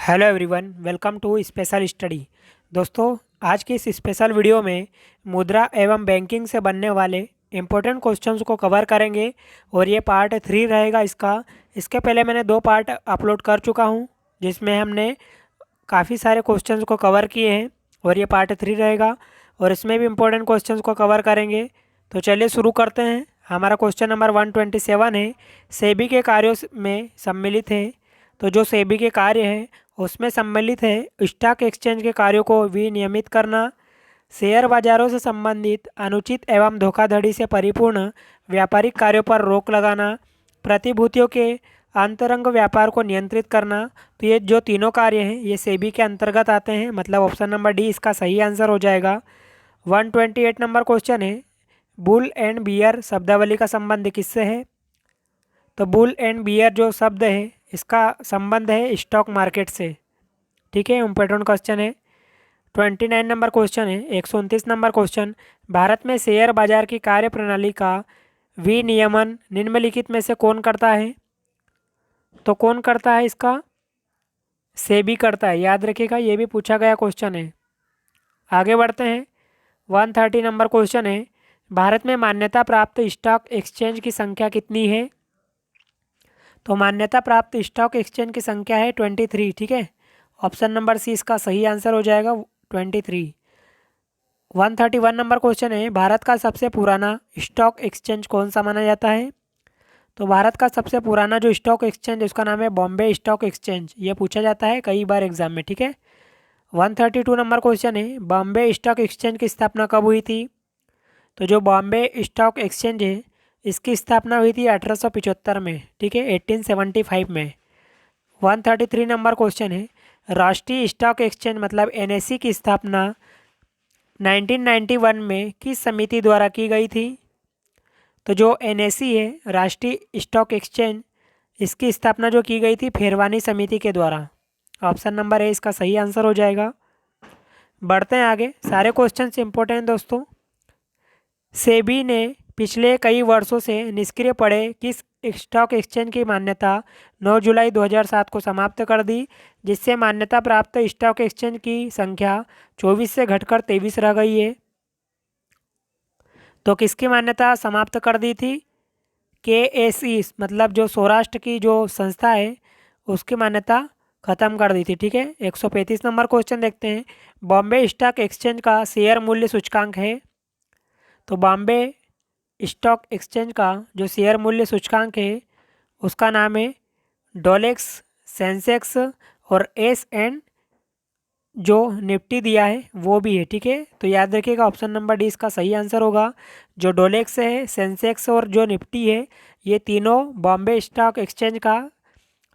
Hello everyone, welcome to special study. दोस्तों, आज की इस स्पेशल वीडियो में मुद्रा एवं बैंकिंग से बनने वाले इम्पोर्टेंट क्वेश्चंस को कवर करेंगे और ये पार्ट 3 रहेगा इसका। इसके पहले मैंने 2 पार्ट अपलोड कर चुका हूँ जिसमें हमने काफ़ी सारे क्वेश्चंस को कवर किए हैं और ये पार्ट 3 रहेगा और इसमें भी इम्पोर्टेंट क्वेश्चंस को कवर करेंगे। तो चलिए शुरू करते हैं। हमारा क्वेश्चन नंबर 127 है, सेबी के कार्यों में सम्मिलित है। तो जो सेबी के कार्य हैं उसमें सम्मिलित है स्टॉक एक्सचेंज के कार्यों को विनियमित करना, शेयर बाजारों से संबंधित अनुचित एवं धोखाधड़ी से परिपूर्ण व्यापारिक कार्यों पर रोक लगाना, प्रतिभूतियों के अंतरंग व्यापार को नियंत्रित करना। तो ये जो तीनों कार्य हैं ये सेबी के अंतर्गत आते हैं, मतलब ऑप्शन नंबर डी इसका सही आंसर हो जाएगा। 128 नंबर क्वेश्चन है, बुल एंड बियर शब्दावली का संबंध किससे है? तो बुल एंड बियर जो शब्द है इसका संबंध है स्टॉक मार्केट से। ठीक है, इम्पोर्टेंट क्वेश्चन है। 29 नंबर क्वेश्चन है, 129 नंबर क्वेश्चन, भारत में शेयर बाजार की कार्य प्रणाली का विनियमन निम्नलिखित में से कौन करता है? तो कौन करता है इसका? सेबी करता है, याद रखिएगा, ये भी पूछा गया क्वेश्चन है। आगे बढ़ते हैं। 130 नंबर क्वेश्चन है, भारत में मान्यता प्राप्त स्टॉक एक्सचेंज की संख्या कितनी है? तो मान्यता प्राप्त स्टॉक एक्सचेंज की संख्या है 23। ठीक है, ऑप्शन नंबर सी इसका सही आंसर हो जाएगा 23। 131 नंबर क्वेश्चन है, भारत का सबसे पुराना स्टॉक एक्सचेंज कौन सा माना जाता है? तो भारत का सबसे पुराना जो स्टॉक एक्सचेंज उसका नाम है बॉम्बे स्टॉक एक्सचेंज। ये पूछा जाता है कई बार एग्जाम में। ठीक है, 132 नंबर क्वेश्चन है, बॉम्बे स्टॉक एक्सचेंज की स्थापना कब हुई थी? तो जो बॉम्बे स्टॉक एक्सचेंज है इसकी स्थापना हुई थी 1875 में। ठीक है, 1875 में। 133 नंबर क्वेश्चन है, राष्ट्रीय स्टॉक एक्सचेंज मतलब एनएसई की स्थापना 1991 में किस समिति द्वारा की गई थी? तो जो एनएसई है राष्ट्रीय स्टॉक एक्सचेंज, इसकी स्थापना जो की गई थी फेरवानी समिति के द्वारा। ऑप्शन नंबर ए इसका सही आंसर हो जाएगा। बढ़ते हैं आगे, सारे क्वेश्चन इंपॉर्टेंट दोस्तों। सेबी ने पिछले कई वर्षों से निष्क्रिय पड़े किस स्टॉक एक्सचेंज की मान्यता 9 जुलाई 2007 को समाप्त कर दी, जिससे मान्यता प्राप्त स्टॉक एक्सचेंज की संख्या 24 से घटकर 23 रह गई है? तो किसकी मान्यता समाप्त कर दी थी? केएसई मतलब जो सौराष्ट्र की जो संस्था है उसकी मान्यता खत्म कर दी थी। ठीक है, 135 नंबर क्वेश्चन देखते हैं, बॉम्बे स्टॉक एक्सचेंज का शेयर मूल्य सूचकांक है? तो बॉम्बे स्टॉक एक्सचेंज का जो शेयर मूल्य सूचकांक है उसका नाम है डोलेक्स, सेंसेक्स और एस एंड जो निफ्टी दिया है वो भी है। ठीक है, तो याद रखिएगा ऑप्शन नंबर डी इसका सही आंसर होगा। जो डोलेक्स है, सेंसेक्स और जो निफ्टी है ये तीनों बॉम्बे स्टॉक एक्सचेंज का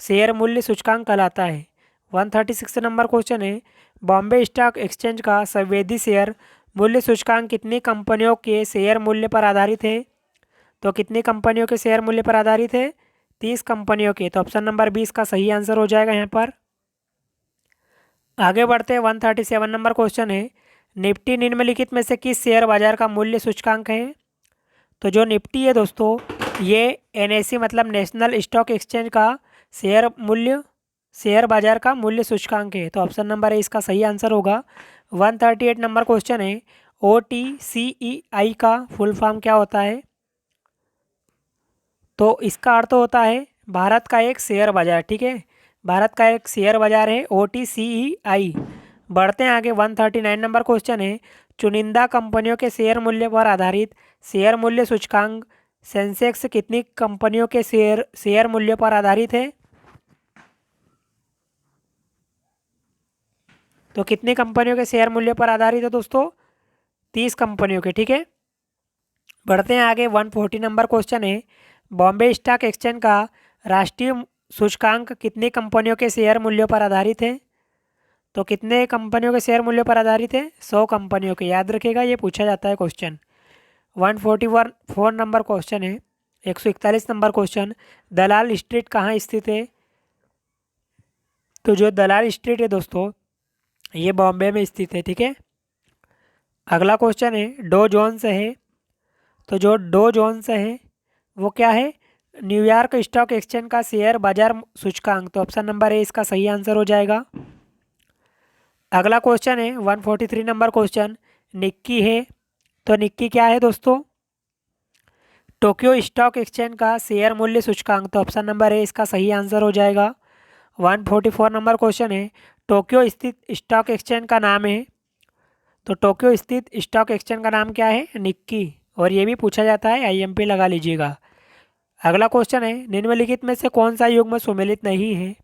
शेयर मूल्य सूचकांक कहलाता है। 136 नंबर क्वेश्चन है, बॉम्बे स्टॉक एक्सचेंज का संवेदी शेयर मूल्य सूचकांक कितनी कंपनियों के शेयर मूल्य पर आधारित है? तो कितनी कंपनियों के शेयर मूल्य पर आधारित है? 30 कंपनियों के। तो ऑप्शन नंबर 20 का सही आंसर हो जाएगा यहाँ पर। आगे बढ़ते हैं, 137 नंबर क्वेश्चन है, निफ्टी निम्नलिखित में से किस शेयर बाजार का मूल्य सूचकांक है? तो जो निफ्टी है दोस्तों ये एनएसई मतलब नेशनल स्टॉक एक्सचेंज का शेयर बाजार का मूल्य सूचकांक है। तो ऑप्शन नंबर है इसका सही आंसर होगा। 138 नंबर क्वेश्चन है, OTCEI का फुल फॉर्म क्या होता है? तो इसका अर्थ होता है भारत का एक शेयर बाजार। ठीक है, भारत का एक शेयर बाजार है OTCEI। बढ़ते हैं आगे, 139 नंबर क्वेश्चन है, चुनिंदा कंपनियों के शेयर मूल्य पर आधारित शेयर मूल्य सूचकांक सेंसेक्स कितनी कंपनियों के शेयर मूल्य पर आधारित है? तो कितनी कंपनियों के शेयर मूल्य पर आधारित है दोस्तों? 30 कंपनियों के। ठीक है, बढ़ते हैं आगे, 140 नंबर क्वेश्चन है, बॉम्बे स्टॉक एक्सचेंज का राष्ट्रीय सूचकांक कितनी कंपनियों के शेयर मूल्यों पर आधारित है? तो कितने कंपनियों के शेयर मूल्य पर आधारित है? 100 कंपनियों के। याद रखिएगा ये पूछा जाता है क्वेश्चन। 144 नंबर क्वेश्चन है, 141 नंबर क्वेश्चन, दलाल स्ट्रीट कहाँ स्थित है? तो जो दलाल स्ट्रीट है दोस्तों ये बॉम्बे में स्थित है। ठीक है, अगला क्वेश्चन है, डो जोन्स है। तो जो डो जोन्स है वो क्या है? न्यूयॉर्क स्टॉक एक्सचेंज का शेयर बाजार सूचकांक। तो ऑप्शन नंबर ए इसका सही आंसर हो जाएगा। अगला क्वेश्चन है 143 नंबर क्वेश्चन, निक्की है। तो निक्की क्या है दोस्तों? टोक्यो स्टॉक एक्सचेंज का शेयर मूल्य सूचकांक। तो ऑप्शन नंबर ए इसका सही आंसर हो जाएगा। 144 नंबर क्वेश्चन है, टोक्यो स्थित स्टॉक एक्सचेंज का नाम है। तो टोक्यो स्थित स्टॉक एक्सचेंज का नाम क्या है? निक्की। और ये भी पूछा जाता है, आईएमपी लगा लीजिएगा। अगला क्वेश्चन है, निम्नलिखित में से कौन सा युग्म सुमेलित नहीं है?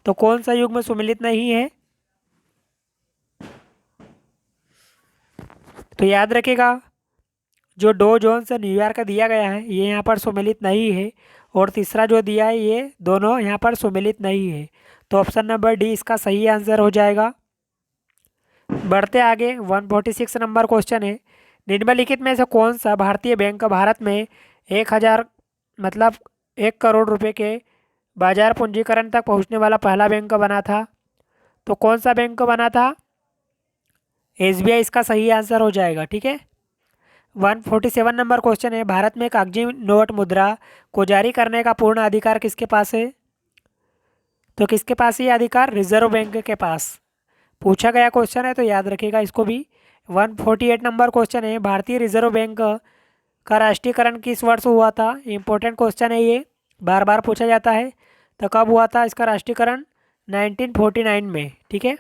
तो कौन सा युग्म सुमेलित नहीं है? तो याद रखिएगा, जो डो जोन्स न्यूयॉर्क का दिया गया है ये यहाँ पर सुमेलित नहीं है, और तीसरा जो दिया है ये दोनों यहाँ पर सुमेलित नहीं है। तो ऑप्शन नंबर डी इसका सही आंसर हो जाएगा। बढ़ते आगे 146 नंबर क्वेश्चन है, निम्नलिखित में से कौन सा भारतीय बैंक भारत में 1000 मतलब 1 करोड़ रुपए के बाजार पूंजीकरण तक पहुंचने वाला पहला बैंक बना था? तो कौन सा बैंक बना था? एसबीआई इसका सही आंसर हो जाएगा। ठीक है। 147 नंबर क्वेश्चन है, भारत में कागजी नोट मुद्रा को जारी करने का पूर्ण अधिकार किसके पास है? तो किसके पास है ये अधिकार? रिजर्व बैंक के पास। पूछा गया क्वेश्चन है तो याद रखिएगा इसको भी। 148 नंबर क्वेश्चन है, भारतीय रिजर्व बैंक का राष्ट्रीयकरण किस वर्ष हुआ था? इंपॉर्टेंट क्वेश्चन है ये, बार बार पूछा जाता है। तो कब हुआ था इसका राष्ट्रीयकरण? 1949 में। ठीक है।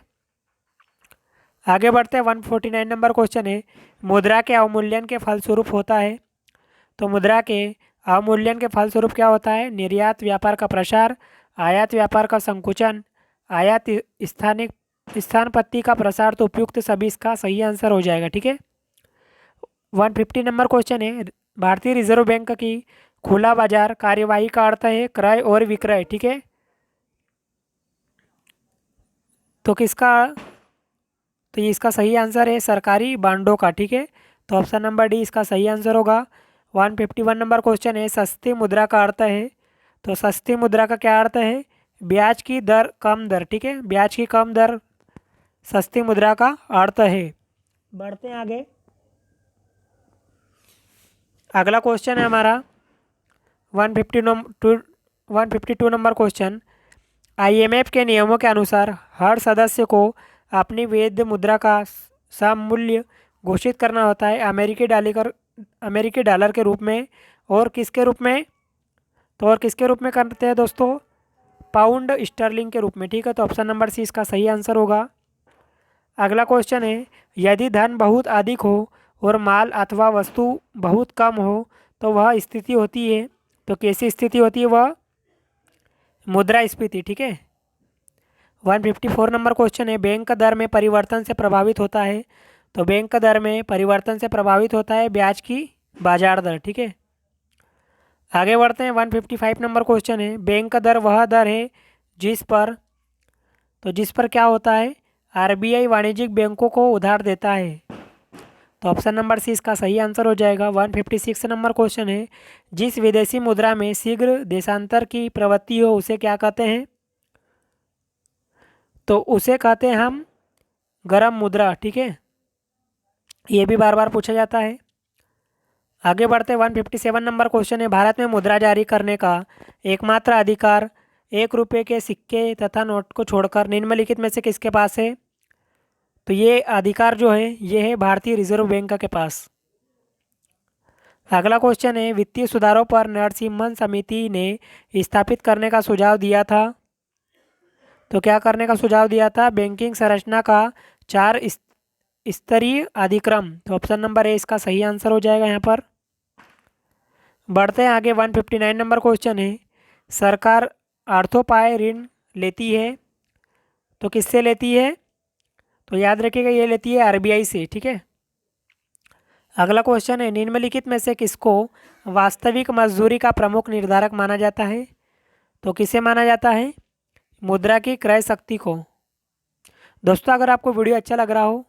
आगे बढ़ते हैं 149 नंबर क्वेश्चन है, मुद्रा के अवमूल्यन के फलस्वरूप होता है। तो मुद्रा के अवमूल्यन के फलस्वरूप क्या होता है? निर्यात व्यापार का प्रसार, आयात व्यापार का संकुचन, आयात स्थानिक स्थानपत्ति का प्रसार। तो उपयुक्त सभी इसका सही आंसर हो जाएगा। ठीक है। 150 नंबर क्वेश्चन है, भारतीय रिजर्व बैंक की खुला बाजार कार्यवाही का अर्थ है क्रय और विक्रय। ठीक है। तो किसका? तो ये इसका सही आंसर है सरकारी बांडों का। ठीक है। तो ऑप्शन नंबर डी इसका सही आंसर होगा। 151 नंबर क्वेश्चन है, सस्ती मुद्रा का अर्थ है। तो सस्ती मुद्रा का क्या अर्थ है? ब्याज की दर कम दर। ठीक है। ब्याज की कम दर सस्ती मुद्रा का अर्थ है। बढ़ते हैं आगे। अगला क्वेश्चन है हमारा 152 नंबर क्वेश्चन, आईएमएफ के नियमों के अनुसार हर सदस्य को अपनी वैध मुद्रा का सममूल्य घोषित करना होता है अमेरिकी डॉलर के रूप में, और किसके रूप में? तो और किसके रूप में करते हैं दोस्तों? पाउंड स्टर्लिंग के रूप में। ठीक है। तो ऑप्शन नंबर सी इसका सही आंसर होगा। अगला क्वेश्चन है, यदि धन बहुत अधिक हो और माल अथवा वस्तु बहुत कम हो तो वह स्थिति होती है। तो कैसी स्थिति होती है? वह मुद्रास्फीति। ठीक है। 154 नंबर क्वेश्चन है, बैंक दर में परिवर्तन से प्रभावित होता है। तो बैंक दर में परिवर्तन से प्रभावित होता है ब्याज की बाजार दर। ठीक है। आगे बढ़ते हैं 155 नंबर क्वेश्चन है, बैंक दर वह दर है जिस पर, तो जिस पर क्या होता है? आरबीआई वाणिज्यिक बैंकों को उधार देता है। तो ऑप्शन नंबर सी इसका सही आंसर हो जाएगा। 156 नंबर क्वेश्चन है, जिस विदेशी मुद्रा में शीघ्र देशांतर की प्रवृत्ति हो उसे क्या कहते हैं? तो उसे कहते हैं हम गरम मुद्रा। ठीक है। ये भी बार बार पूछा जाता है। आगे बढ़ते 157 नंबर क्वेश्चन है, भारत में मुद्रा जारी करने का एकमात्र अधिकार 1 रुपये के सिक्के तथा नोट को छोड़कर निम्नलिखित में से किसके पास है? तो ये अधिकार जो है ये है भारतीय रिजर्व बैंक के पास। अगला क्वेश्चन है, वित्तीय सुधारों पर नरसिम्हन समिति ने स्थापित करने का सुझाव दिया था। तो क्या करने का सुझाव दिया था? बैंकिंग संरचना का 4 स्तरीय अधिक्रम। तो ऑप्शन नंबर ए इसका सही आंसर हो जाएगा यहाँ पर। बढ़ते हैं आगे 159 नंबर क्वेश्चन है, सरकार अर्थोपाय ऋण लेती है। तो किससे लेती है? तो याद रखिएगा ये लेती है आरबीआई से। ठीक है। अगला क्वेश्चन है, निम्नलिखित में से किसको वास्तविक मजदूरी का प्रमुख निर्धारक माना जाता है? तो किसे माना जाता है? मुद्रा की क्रय शक्ति को। दोस्तों अगर आपको वीडियो अच्छा लग रहा हो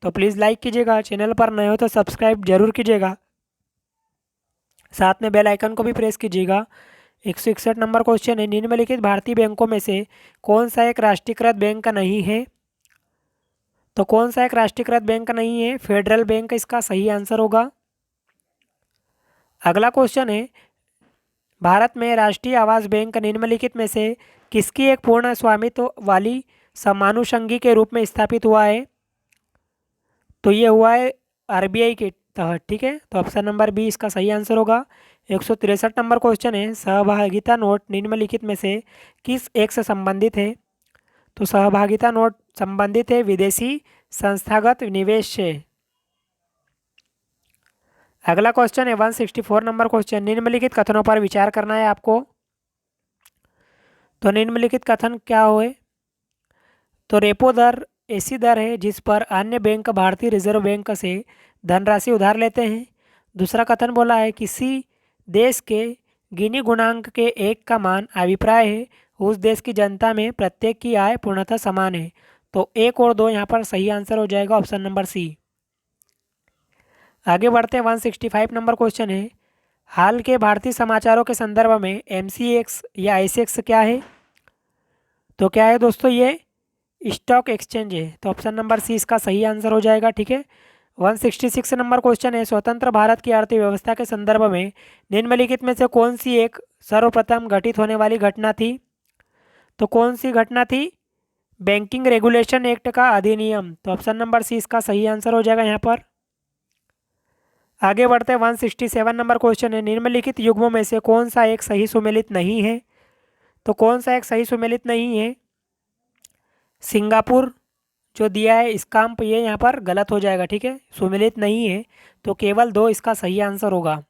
तो प्लीज़ लाइक कीजिएगा, चैनल पर नए हो तो सब्सक्राइब जरूर कीजिएगा, साथ में बेल आइकन को भी प्रेस कीजिएगा। 161 नंबर क्वेश्चन है, निम्नलिखित भारतीय बैंकों में से कौन सा एक राष्ट्रीयकृत बैंक नहीं है? तो कौन सा एक राष्ट्रीयकृत बैंक नहीं है? फेडरल बैंक इसका सही आंसर होगा। अगला क्वेश्चन है, भारत में राष्ट्रीय आवास बैंक निम्नलिखित में से किसकी एक पूर्ण स्वामित्व वाली समानुषंगी के रूप में स्थापित हुआ है? तो ये हुआ है आरबीआई के तहत, ठीक है। तो ऑप्शन नंबर बी इसका सही आंसर होगा। 163 नंबर क्वेश्चन है, सहभागिता नोट निम्नलिखित में से किस एक से संबंधित है? तो सहभागिता नोट संबंधित है विदेशी संस्थागत निवेश से। अगला क्वेश्चन है 164 नंबर क्वेश्चन, निम्नलिखित कथनों पर विचार करना है आपको। तो निम्नलिखित कथन क्या हुए? तो रेपो दर ऐसी दर है जिस पर अन्य बैंक भारतीय रिजर्व बैंक से धनराशि उधार लेते हैं। दूसरा कथन बोला है किसी देश के गिनी गुणांक के एक का मान अभिप्राय है उस देश की जनता में प्रत्येक की आय पूर्णतः समान है। तो एक और दो यहाँ पर सही आंसर हो जाएगा, ऑप्शन नंबर सी। आगे बढ़ते हैं 165 नंबर क्वेश्चन है, हाल के भारतीय समाचारों के संदर्भ में एमसीएक्स या आईसीएक्स क्या है? तो क्या है दोस्तों, ये स्टॉक एक्सचेंज है। तो ऑप्शन नंबर सी इसका सही आंसर हो जाएगा, ठीक है। 166 नंबर क्वेश्चन है, स्वतंत्र भारत की अर्थव्यवस्था के संदर्भ में निम्नलिखित में से कौन सी एक सर्वप्रथम घटित होने वाली घटना थी? तो कौन सी घटना थी? बैंकिंग रेगुलेशन एक्ट का अधिनियम। तो ऑप्शन नंबर सी इसका सही आंसर हो जाएगा यहाँ पर। आगे बढ़ते हैं 167 नंबर क्वेश्चन है, निम्नलिखित युग्मों में से कौन सा एक सही सुमेलित नहीं है? तो कौन सा एक सही सुमेलित नहीं है? सिंगापुर जो दिया है स्काम्प, ये यहाँ पर गलत हो जाएगा, ठीक है, सुमेलित नहीं है। तो केवल दो इसका सही आंसर होगा।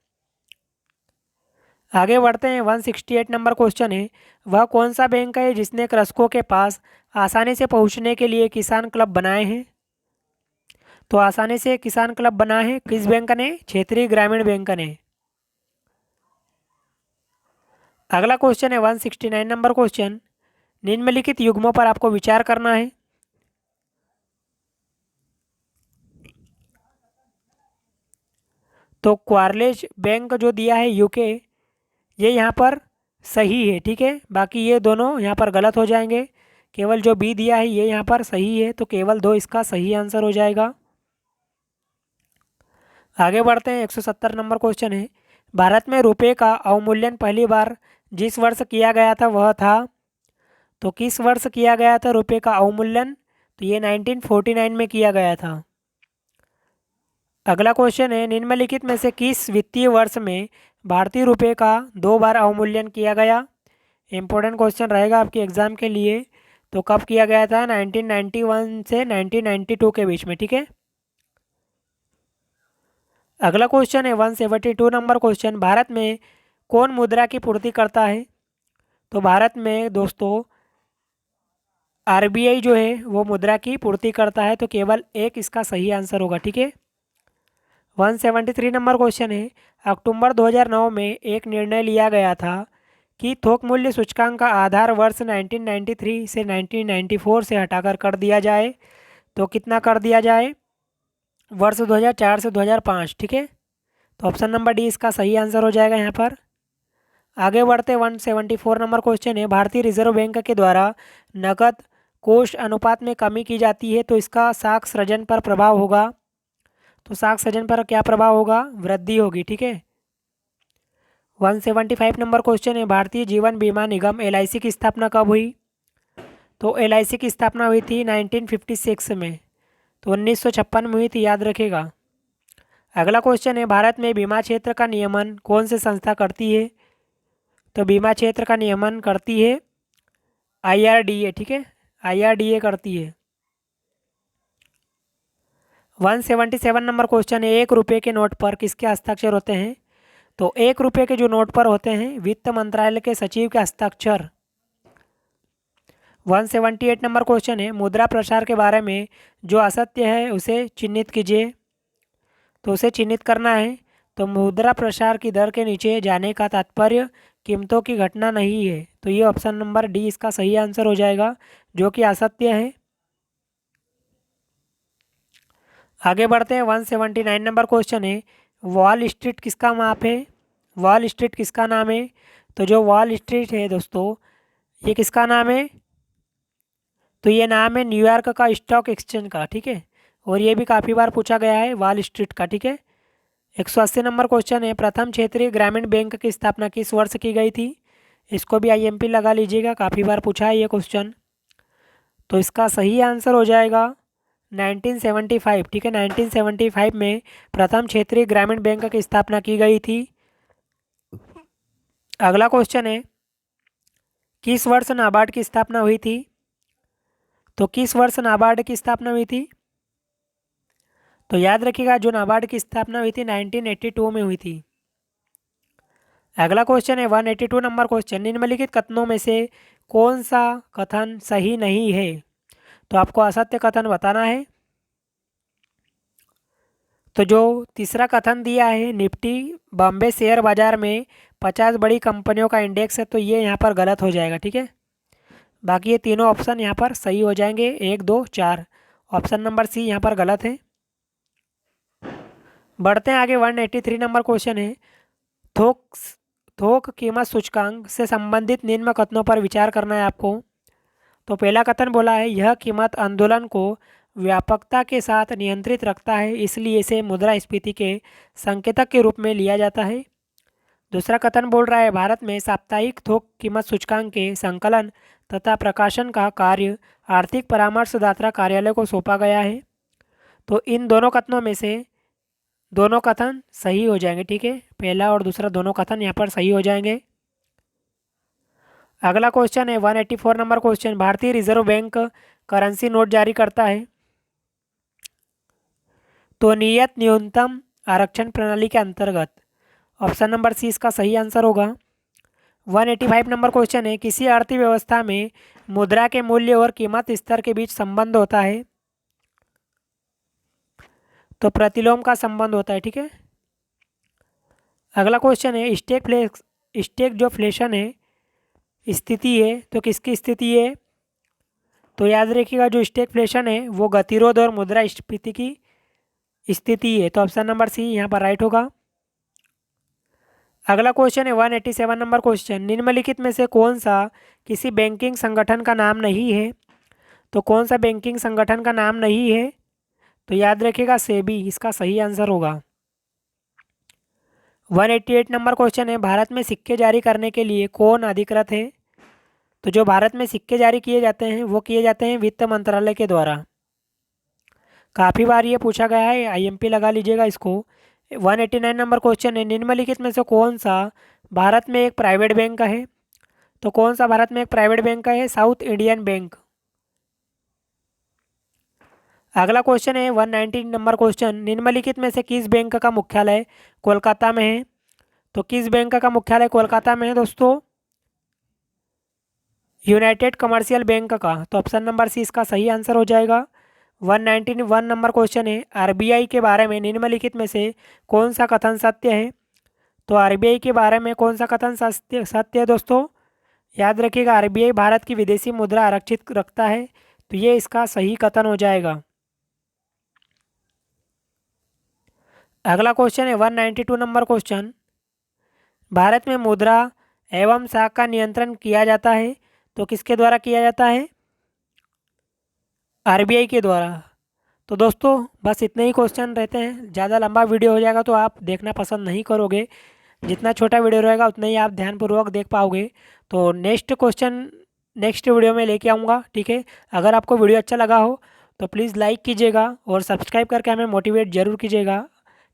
आगे बढ़ते हैं 168 नंबर क्वेश्चन है, वह कौन सा बैंक है जिसने कृषकों के पास आसानी से पहुँचने के लिए किसान क्लब बनाए हैं? तो आसानी से किसान क्लब बना है किस बैंक ने? क्षेत्रीय ग्रामीण बैंक ने। अगला क्वेश्चन है 169 नंबर क्वेश्चन, निम्नलिखित युग्मों पर आपको विचार करना है। तो क्वार्लेज बैंक जो दिया है यूके, ये यहाँ पर सही है, ठीक है। बाकी ये दोनों यहाँ पर गलत हो जाएंगे, केवल जो बी दिया है ये यहाँ पर सही है। तो केवल दो इसका सही आंसर हो जाएगा। आगे बढ़ते हैं 170 नंबर क्वेश्चन है, भारत में रुपये का अवमूल्यन पहली बार जिस वर्ष किया गया था वह था? तो किस वर्ष किया गया था रुपये का अवमूल्यन? तो ये 1949 में किया गया था। अगला क्वेश्चन है, निम्नलिखित में से किस वित्तीय वर्ष में भारतीय रुपये का दो बार अवमूल्यन किया गया? इंपॉर्टेंट क्वेश्चन रहेगा आपके एग्जाम के लिए। तो कब किया गया था? 1991 से 1992 के बीच में, ठीक है। अगला क्वेश्चन है 172 नंबर क्वेश्चन, भारत में कौन मुद्रा की पूर्ति करता है? तो भारत में दोस्तों आरबीआई जो है वो मुद्रा की पूर्ति करता है। तो केवल एक इसका सही आंसर होगा, ठीक है। 173 नंबर क्वेश्चन है, अक्टूबर 2009 में एक निर्णय लिया गया था कि थोक मूल्य सूचकांक का आधार वर्ष 1993 से 1994 से हटाकर कर दिया जाए। तो कितना कर दिया जाए? वर्ष 2004 से 2005, ठीक है। तो ऑप्शन नंबर डी इसका सही आंसर हो जाएगा यहाँ पर। आगे बढ़ते 174 नंबर क्वेश्चन है, भारतीय रिजर्व बैंक के द्वारा नकद कोष अनुपात में कमी की जाती है तो इसका साख सृजन पर प्रभाव होगा। तो साख सृजन पर क्या प्रभाव होगा? वृद्धि होगी, ठीक है। 175 नंबर क्वेश्चन है, भारतीय जीवन बीमा निगम एलआईसी की स्थापना कब हुई? तो एलआईसी की स्थापना हुई थी 1956 में। तो 1956 में हुई थी, याद रखेगा। अगला क्वेश्चन है, भारत में बीमा क्षेत्र का नियमन कौन सी संस्था करती है? तो बीमा क्षेत्र का नियमन करती है आईआरडीए, ठीक है, आईआरडीए करती है। 177 नंबर क्वेश्चन है, एक रुपये के नोट पर किसके हस्ताक्षर होते हैं? तो एक रुपये के जो नोट पर होते हैं वित्त मंत्रालय के सचिव के हस्ताक्षर। 178 नंबर क्वेश्चन है, मुद्रा प्रसार के बारे में जो असत्य है उसे चिन्हित कीजिए। तो उसे चिन्हित करना है। तो मुद्रा प्रसार की दर के नीचे जाने का तात्पर्य कीमतों की घटना नहीं है। तो ये ऑप्शन नंबर डी इसका सही आंसर हो जाएगा, जो कि असत्य है। आगे बढ़ते हैं 179 नंबर क्वेश्चन है, वॉल स्ट्रीट किसका माप है? वॉल स्ट्रीट किसका नाम है? तो जो वॉल स्ट्रीट है दोस्तों, ये किसका नाम है? तो ये नाम है न्यूयॉर्क का स्टॉक एक्सचेंज का, ठीक है। और ये भी काफ़ी बार पूछा गया है वॉल स्ट्रीट का, ठीक है। 180 नंबर क्वेश्चन है, प्रथम क्षेत्रीय ग्रामीण बैंक की स्थापना किस वर्ष की गई थी? इसको भी आईएमपी लगा लीजिएगा, काफ़ी बार पूछा है ये क्वेश्चन। तो इसका सही आंसर हो जाएगा 1975। ठीक है, 1975 में प्रथम क्षेत्रीय ग्रामीण बैंक की स्थापना की गई थी। अगला क्वेश्चन है, किस वर्ष नाबार्ड की स्थापना हुई थी? तो किस वर्ष नाबार्ड की स्थापना हुई थी? तो याद रखिएगा, जो नाबार्ड की स्थापना हुई थी 1982 में हुई थी। अगला क्वेश्चन है 182 नंबर क्वेश्चन, निम्नलिखित कथनों में से कौन सा कथन सही नहीं है? तो आपको असत्य कथन बताना है। तो जो तीसरा कथन दिया है, निफ्टी बॉम्बे शेयर बाजार में 50 बड़ी कंपनियों का इंडेक्स है, तो ये यहाँ पर गलत हो जाएगा। ठीक है, बाकी ये तीनों ऑप्शन यहाँ पर सही हो जाएंगे, 1, 2, 4। ऑप्शन नंबर सी यहाँ पर गलत है। बढ़ते हैं आगे, 183 नंबर क्वेश्चन है, थोक कीमत सूचकांक से संबंधित निम्न कथनों पर विचार करना है आपको। तो पहला कथन बोला है, यह कीमत आंदोलन को व्यापकता के साथ नियंत्रित रखता है, इसलिए इसे मुद्रास्फीति के संकेतक के रूप में लिया जाता है। दूसरा कथन बोल रहा है, भारत में साप्ताहिक थोक कीमत सूचकांक के संकलन तथा प्रकाशन का कार्य आर्थिक परामर्शदाता कार्यालय को सौंपा गया है। तो इन दोनों कथनों में से दोनों कथन सही हो जाएंगे। ठीक है, पहला और दूसरा दोनों कथन यहाँ पर सही हो जाएंगे। अगला क्वेश्चन है 184 नंबर क्वेश्चन, भारतीय रिजर्व बैंक करेंसी नोट जारी करता है तो नियत न्यूनतम आरक्षण प्रणाली के अंतर्गत। ऑप्शन नंबर सी इसका सही आंसर होगा। 185 नंबर क्वेश्चन है, किसी अर्थव्यवस्था में मुद्रा के मूल्य और कीमत स्तर के बीच संबंध होता है? तो प्रतिलोम का संबंध होता है। ठीक है, अगला क्वेश्चन है, स्टेक जो फ्लेशन है स्थिति है, तो किसकी स्थिति है? तो याद रखिएगा, जो स्टेगफ्लेशन है वो गतिरोध और मुद्रास्फीति की स्थिति है। तो ऑप्शन नंबर सी यहाँ पर राइट होगा। अगला क्वेश्चन है 187 नंबर क्वेश्चन, निम्नलिखित में से कौन सा किसी बैंकिंग संगठन का नाम नहीं है? तो कौन सा बैंकिंग संगठन का नाम नहीं है? तो याद रखिएगा, सेबी इसका सही आंसर होगा। 188 नंबर क्वेश्चन है, भारत में सिक्के जारी करने के लिए कौन अधिकृत है? तो जो भारत में सिक्के जारी किए जाते हैं वो किए जाते हैं वित्त मंत्रालय के द्वारा। काफ़ी बार ये पूछा गया है, आईएमपी लगा लीजिएगा इसको। 189 नंबर क्वेश्चन है, निम्नलिखित में से कौन सा भारत में एक प्राइवेट बैंक है? तो कौन सा भारत में एक प्राइवेट बैंक है? South Indian bank. अगला क्वेश्चन है 190 नंबर क्वेश्चन, निम्नलिखित में से किस बैंक का मुख्यालय कोलकाता में है? तो किस बैंक का मुख्यालय कोलकाता में है दोस्तों? यूनाइटेड कमर्शियल बैंक का। तो ऑप्शन नंबर सी इसका सही आंसर हो जाएगा। 191 नंबर क्वेश्चन है, आरबीआई के बारे में निम्नलिखित में से कौन सा कथन सत्य है? तो आरबीआई के बारे में कौन सा कथन सत्य है दोस्तों? याद रखिएगा, आरबीआई भारत की विदेशी मुद्रा आरक्षित रखता है, तो ये इसका सही कथन हो जाएगा। अगला क्वेश्चन है 192 नंबर क्वेश्चन, भारत में मुद्रा एवं साख का नियंत्रण किया जाता है, तो किसके द्वारा किया जाता है? आरबीआई के द्वारा। तो दोस्तों बस इतने ही क्वेश्चन रहते हैं, ज़्यादा लंबा वीडियो हो जाएगा तो आप देखना पसंद नहीं करोगे। जितना छोटा वीडियो रहेगा उतना ही आप ध्यानपूर्वक देख पाओगे। तो नेक्स्ट क्वेश्चन नेक्स्ट वीडियो में लेके आऊँगा। ठीक है, अगर आपको वीडियो अच्छा लगा हो तो प्लीज़ लाइक कीजिएगा और सब्सक्राइब करके हमें मोटिवेट ज़रूर कीजिएगा।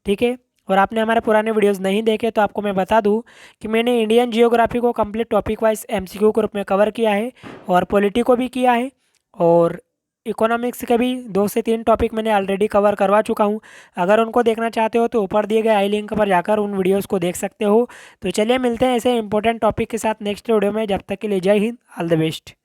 ठीक है, और आपने हमारे पुराने वीडियोस नहीं देखे तो आपको मैं बता दूं कि मैंने इंडियन जियोग्राफी को कंप्लीट टॉपिक वाइज एमसीक्यू के रूप में कवर किया है और पॉलिटी को भी किया है, और इकोनॉमिक्स के भी 2 से 3 टॉपिक मैंने ऑलरेडी कवर करवा चुका हूं। अगर उनको देखना चाहते हो तो ऊपर दिए गए आई लिंक पर जाकर उन वीडियोज़ को देख सकते हो। तो चलिए मिलते हैं ऐसे इंपॉर्टेंट टॉपिक के साथ नेक्स्ट वीडियो में। जब तक के लिए जय हिंद, ऑल द बेस्ट।